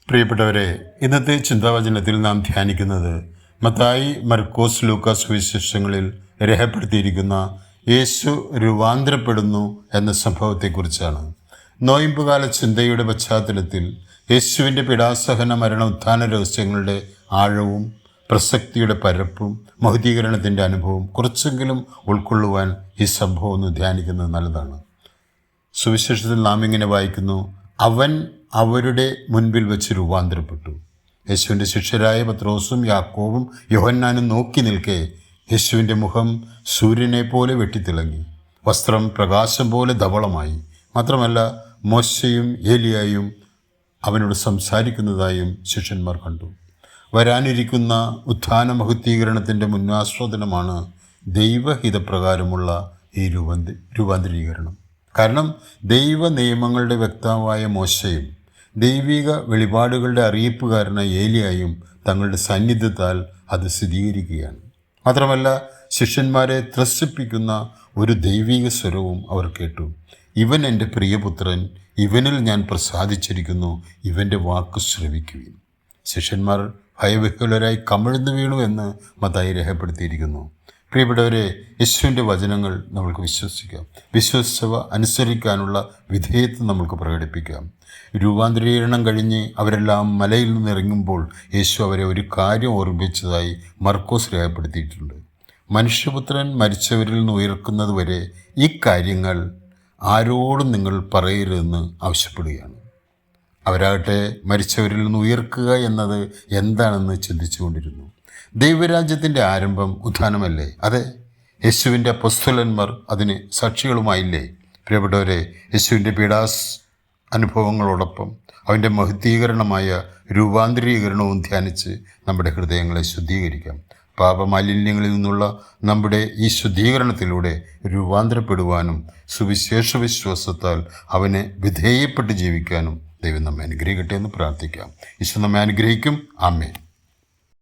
പ്രിയപ്പെട്ടവരെ, ഇന്നത്തെ ചിന്താവചനത്തിൽ നാം ധ്യാനിക്കുന്നത് മത്തായി, മർക്കോസ്, ലൂക്കാസ് സുവിശേഷങ്ങളിൽ രേഖപ്പെടുത്തിയിരിക്കുന്ന യേശു രൂപാന്തരപ്പെടുന്നു എന്ന സംഭവത്തെക്കുറിച്ചാണ്. നോയമ്പുകാല ചിന്തയുടെ പശ്ചാത്തലത്തിൽ യേശുവിൻ്റെ പീഡാസഹന മരണ ഉത്ഥാന രഹസ്യങ്ങളുടെ ആഴവും പ്രസക്തിയുടെ പരപ്പും മഹുദ്ധീകരണത്തിൻ്റെ അനുഭവം കുറച്ചെങ്കിലും ഉൾക്കൊള്ളുവാൻ ഈ സംഭവം ഒന്ന് ധ്യാനിക്കുന്നത് നല്ലതാണ്. സുവിശേഷത്തിൽ നാം ഇങ്ങനെ വായിക്കുന്നു: അവൻ അവരുടെ മുൻപിൽ വെച്ച് രൂപാന്തരപ്പെട്ടു. യേശുവിൻ്റെ ശിഷ്യരായ പത്രോസും യാക്കോബും യോഹന്നാനും നോക്കി നിൽക്കെ യേശുവിൻ്റെ മുഖം സൂര്യനെ പോലെ വെട്ടിത്തിളങ്ങി, വസ്ത്രം പ്രകാശം പോലെ ധവളമായി. മാത്രമല്ല, മോശയും ഏലിയായും അവനോട് സംസാരിക്കുന്നതായും ശിഷ്യന്മാർ കണ്ടു. വരാനിരിക്കുന്ന ഉത്ഥാന മഹുദ്ധീകരണത്തിൻ്റെ മുന്നാസ്വാദനമാണ് ദൈവഹിതപ്രകാരമുള്ള ഈ രൂപാന്തരീകരണം. കാരണം ദൈവ നിയമങ്ങളുടെ വ്യക്തമായ മോശയും ദൈവിക വെളിപാടുകളുടെ അറിയിപ്പുകാരനായ ഏലിയായും തങ്ങളുടെ സാന്നിധ്യത്താൽ അത് സ്ഥിരീകരിക്കുകയാണ്. മാത്രമല്ല, ശിഷ്യന്മാരെ ത്രസിപ്പിക്കുന്ന ഒരു ദൈവിക സ്വരവും അവർ കേട്ടു: ഇവൻ എൻ്റെ പ്രിയപുത്രൻ, ഇവനിൽ ഞാൻ പ്രസാദിച്ചിരിക്കുന്നു, ഇവൻ്റെ വാക്ക് ശ്രവിക്കുകയും. ശിഷ്യന്മാർ ഭയവിഹ്വലരായി കമിഴ്ന്നു വീണു എന്ന് മത്തായി രേഖപ്പെടുത്തിയിരിക്കുന്നു. പ്രിയപ്പെട്ടവരെ, യേശുവിൻ്റെ വചനങ്ങൾ നമ്മൾക്ക് വിശ്വസിക്കാം. വിശ്വസിച്ചവ അനുസരിക്കാനുള്ള വിധേയത്വം നമുക്ക് പ്രകടിപ്പിക്കാം. രൂപാന്തരീകരണം കഴിഞ്ഞ് അവരെല്ലാം മലയിൽ നിന്നിറങ്ങുമ്പോൾ യേശു അവരെ ഒരു കാര്യം ഓർമ്മിപ്പിച്ചതായി മർക്കോസ് രേഖപ്പെടുത്തിയിട്ടുണ്ട്: മനുഷ്യപുത്രൻ മരിച്ചവരിൽ നിന്ന് ഉയർക്കുന്നത് വരെ ഈ കാര്യങ്ങൾ ആരോടും നിങ്ങൾ പറയരുതെന്ന് ആവശ്യപ്പെടുകയാണ്. അവരാകട്ടെ മരിച്ചവരിൽ നിന്ന് ഉയർക്കുക എന്നത് എന്താണെന്ന് ചിന്തിച്ചുകൊണ്ടിരുന്നു. ദൈവരാജ്യത്തിൻ്റെ ആരംഭം ഉത്ഥാനമല്ലേ? അതെ, യേശുവിൻ്റെ അപ്പോസ്തലന്മാർ അതിന് സാക്ഷികളുമായില്ലേ? പ്രിയപ്പെട്ടവരെ, യേശുവിൻ്റെ അനുഭവങ്ങളോടൊപ്പം അവൻ്റെ മഹുദ്ധീകരണമായ രൂപാന്തരീകരണവും ധ്യാനിച്ച് നമ്മുടെ ഹൃദയങ്ങളെ ശുദ്ധീകരിക്കാം. പാപമാലിന്യങ്ങളിൽ നിന്നുള്ള നമ്മുടെ ഈ ശുദ്ധീകരണത്തിലൂടെ രൂപാന്തരപ്പെടുവാനും സുവിശേഷ വിശ്വാസത്താൽ അവനെ വിധേയപ്പെട്ട് ജീവിക്കാനും ദൈവം നമ്മെ അനുഗ്രഹിക്കട്ടെ എന്ന് പ്രാർത്ഥിക്കാം. ഈശോ നമ്മെ അനുഗ്രഹിക്കും. ആമേൻ.